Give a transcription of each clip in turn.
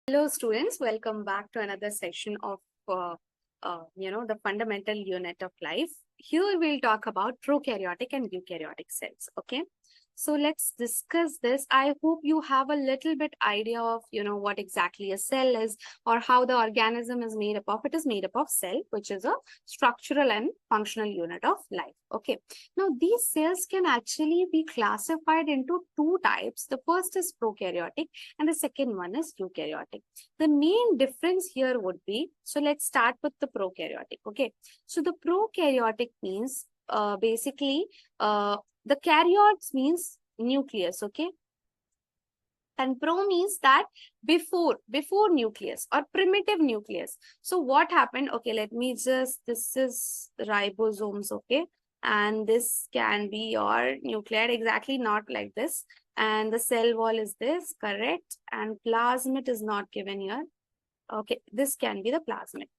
Hello students, welcome back to another session of the fundamental unit of life. Here we'll talk about prokaryotic and eukaryotic cells. Okay, so let's discuss this. I hope you have a little bit idea of what exactly a cell is or how the organism is made up of. It is made up of cell, which is a structural and functional unit of life. Okay, now these cells can actually be classified into two types. The first is prokaryotic and the second one is eukaryotic. The main difference here would be, so let's start with the prokaryotic. Okay, so the prokaryotic means basically the karyotes means nucleus. Okay, and pro means that before nucleus or primitive nucleus. So what happened? Okay, let me just, this is ribosomes. Okay, and this can be your nucleate, exactly not like this. And the cell wall is this, correct? And plasmid is not given here. Okay, this can be the plasmid.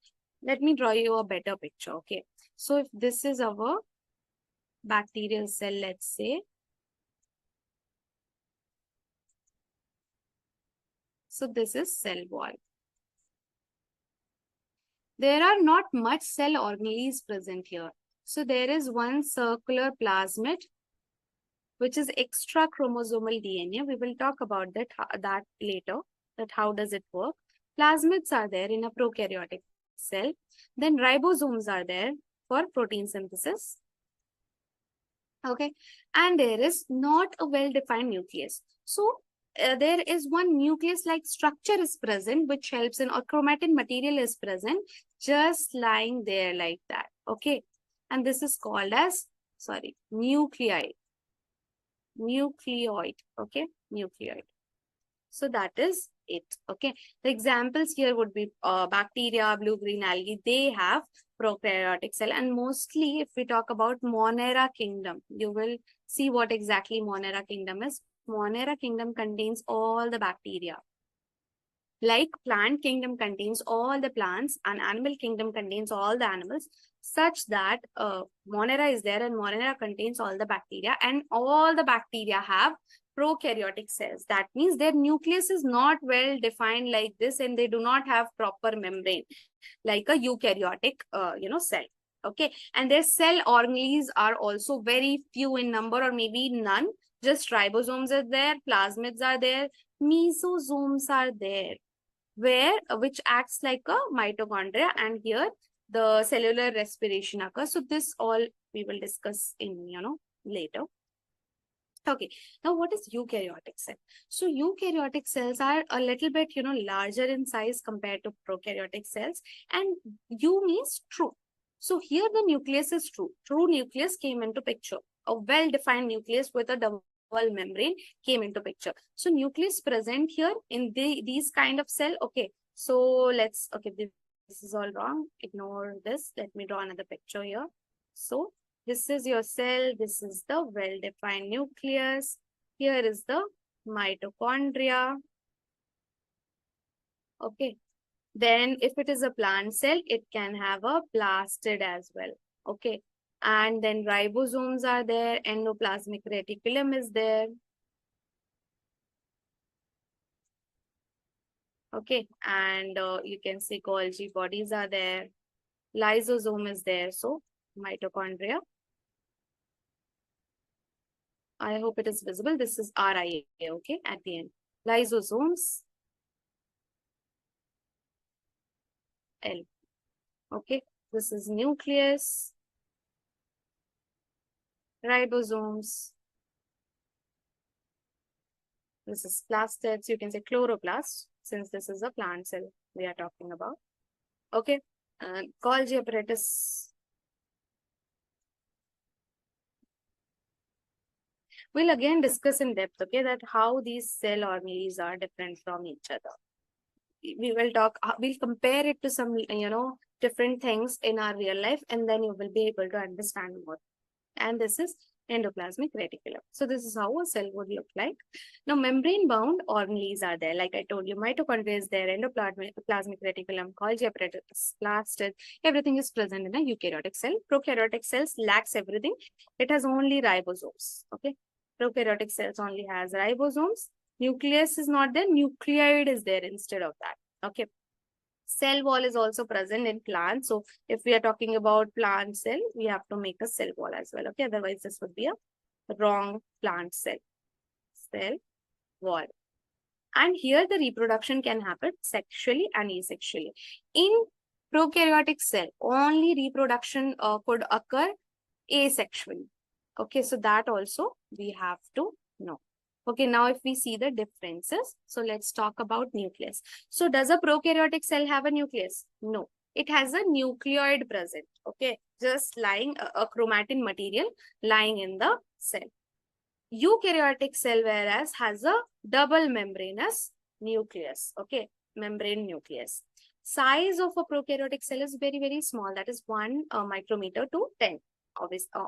Let me draw you a better picture. Okay, so if this is our bacterial cell, let's say. So this is cell wall. There are not much cell organelles present here. So there is one circular plasmid, which is extra chromosomal DNA. We will talk about that later, that how does it work. Plasmids are there in a prokaryotic cell. Then ribosomes are there for protein synthesis. Okay, and there is not a well-defined nucleus. So there is one nucleus-like structure is present, which helps in, or chromatin material is present, just lying there like that. Okay, and this is called as, nucleoid. Okay, nucleoid. So that is it. Okay, the examples here would be bacteria, blue-green algae. They have prokaryotic cell, and mostly if we talk about Monera kingdom, you will see what exactly Monera kingdom is. Monera kingdom contains all the bacteria. Like plant kingdom contains all the plants and animal kingdom contains all the animals, such that Monera is there and Monera contains all the bacteria, and all the bacteria have prokaryotic cells. That means their nucleus is not well defined like this, and they do not have proper membrane like a eukaryotic cell. Okay, and their cell organelles are also very few in number, or maybe none. Just ribosomes are there, plasmids are there, mesosomes are there, which acts like a mitochondria, and here the cellular respiration occurs. So this all we will discuss in later. Okay, now what is eukaryotic cell? So eukaryotic cells are a little bit larger in size compared to prokaryotic cells, and U means true. So here the nucleus is true. True nucleus came into picture. A well-defined nucleus with a double membrane came into picture. So nucleus present here in these kind of cell. Okay, so let's, okay, this is all wrong. Ignore this. Let me draw another picture here. So this is your cell. This is the well-defined nucleus. Here is the mitochondria. Okay. Then if it is a plant cell, it can have a plastid as well. Okay. And then ribosomes are there. Endoplasmic reticulum is there. Okay. And you can see Golgi bodies are there. Lysosome is there. So mitochondria. I hope it is visible. This is RIA, okay, at the end. Lysosomes. L. Okay, this is nucleus. Ribosomes. This is plastids. You can say chloroplast, since this is a plant cell we are talking about. Okay, Golgi apparatus. We'll again discuss in depth, okay, that how these cell organelles are different from each other. We will talk, we'll compare it to some, different things in our real life, and then you will be able to understand more. And this is endoplasmic reticulum. So this is how a cell would look like. Now, membrane-bound organelles are there. Like I told you, mitochondria is there, endoplasmic reticulum, Golgi apparatus, plastid, everything is present in a eukaryotic cell. Prokaryotic cells lacks everything. It has only ribosomes. Okay, prokaryotic cells only has ribosomes. Nucleus is not there, nucleoid is there instead of that. Okay. Cell wall is also present in plants. So if we are talking about plant cell, we have to make a cell wall as well. Okay. Otherwise, this would be a wrong plant cell. Cell wall. And here the reproduction can happen sexually and asexually. In prokaryotic cell, only reproduction could occur asexually. Okay, so that also we have to know. Okay, now if we see the differences, so let's talk about nucleus. So does a prokaryotic cell have a nucleus? No, it has a nucleoid present. Okay, just lying a chromatin material lying in the cell. Eukaryotic cell, whereas, has a double membranous nucleus. Okay, membrane nucleus. Size of a prokaryotic cell is very, very small. That is 1 micrometer to 10,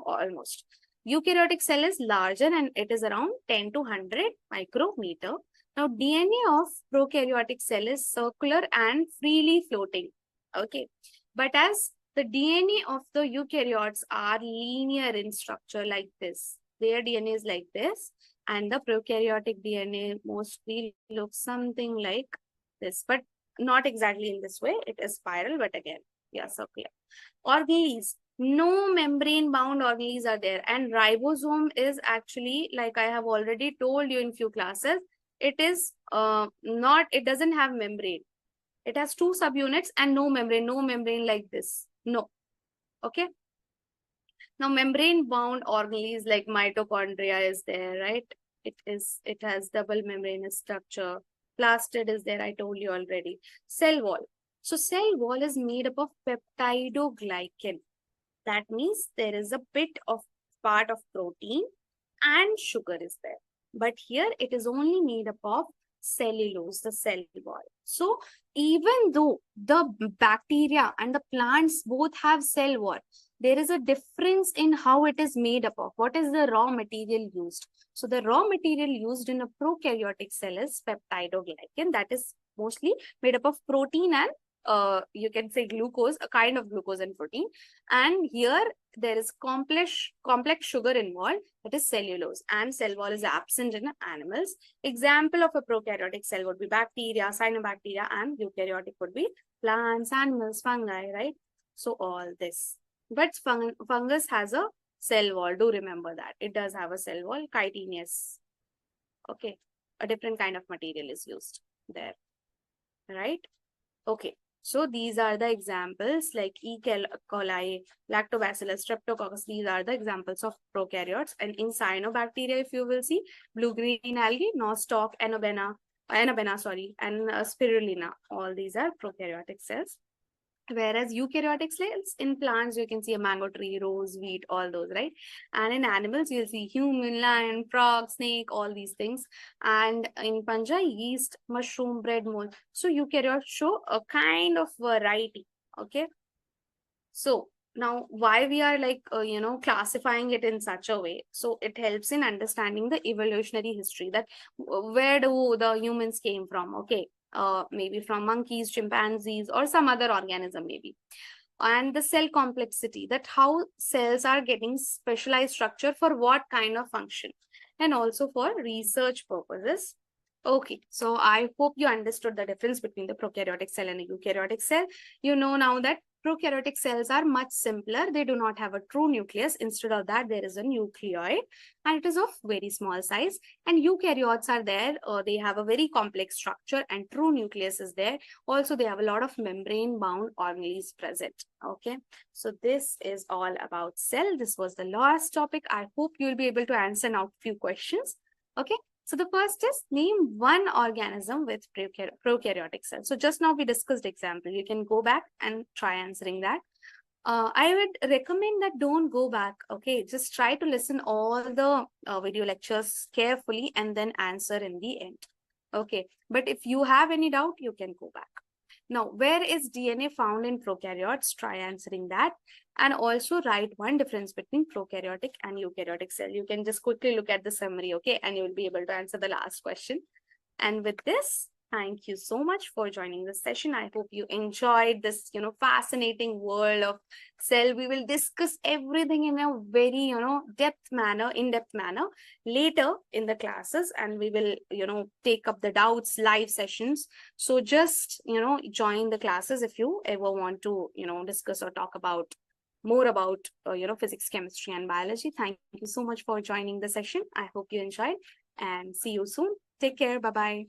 almost. Eukaryotic cell is larger and it is around 10 to 100 micrometer. Now, DNA of prokaryotic cell is circular and freely floating. Okay, but as the DNA of the eukaryotes are linear in structure like this. Their DNA is like this, and the prokaryotic DNA mostly looks something like this, but not exactly in this way. It is spiral, but again, yeah, circular. Organelles, no membrane bound organelles are there, and ribosome is actually, like I have already told you in few classes, it is not, it doesn't have membrane. It has 2 subunits and no membrane like this. No. Okay. Now, membrane-bound organelles like mitochondria is there, right? It has double membranous structure. Plastid is there, I told you already. Cell wall. So, cell wall is made up of peptidoglycan. That means there is a bit of part of protein and sugar is there. But here it is only made up of cellulose, the cell wall. So, even though the bacteria and the plants both have cell wall, there is a difference in how it is made up of. What is the raw material used? So the raw material used in a prokaryotic cell is peptidoglycan. That is mostly made up of protein and you can say glucose, a kind of glucose and protein. And here there is complex sugar involved, that is cellulose, and cell wall is absent in animals. Example of a prokaryotic cell would be bacteria, cyanobacteria, and eukaryotic would be plants, animals, fungi, right? So all this. But fungus has a cell wall. Do remember that. It does have a cell wall, chitinous. Okay. A different kind of material is used there. Right? Okay. So these are the examples like E. coli, lactobacillus, streptococcus. These are the examples of prokaryotes. And in cyanobacteria, if you will see, blue-green algae, nostoc, anobena, and spirulina. All these are prokaryotic cells. Whereas eukaryotic cells in plants, you can see a mango tree, rose, wheat, all those, right? And in animals, you'll see human, lion, frog, snake, all these things. And in fungi, yeast, mushroom, bread mold. So eukaryotes show a kind of variety, okay? So now why we are like, classifying it in such a way. So it helps in understanding the evolutionary history, that where do the humans came from, okay? Maybe from monkeys, chimpanzees, or some other organism maybe. And the cell complexity, that how cells are getting specialized structure for what kind of function, and also for research purposes. Okay, so I hope you understood the difference between the prokaryotic cell and a eukaryotic cell. You know now that prokaryotic cells are much simpler. They do not have a true nucleus. Instead of that, there is a nucleoid, and it is of very small size. And eukaryotes are there. They have a very complex structure, and true nucleus is there. Also, they have a lot of membrane-bound organelles present. Okay, so this is all about cell. This was the last topic. I hope you will be able to answer now a few questions. Okay. So the first is name one organism with prokaryotic cells. So just now we discussed example. You can go back and try answering that. I would recommend that don't go back. Okay, just try to listen all the video lectures carefully and then answer in the end. Okay, but if you have any doubt, you can go back. Now, where is DNA found in prokaryotes? Try answering that. And also write one difference between prokaryotic and eukaryotic cell. You can just quickly look at the summary, okay? And you will be able to answer the last question. And with this, Thank you so much for joining this session. I hope you enjoyed this, fascinating world of cell. We will discuss everything in a very, in-depth manner later in the classes, and we will, take up the doubts live sessions. So just, join the classes if you ever want to, discuss or talk about more about, physics, chemistry, and biology. Thank you so much for joining the session. I hope you enjoyed and see you soon. Take care. Bye-bye.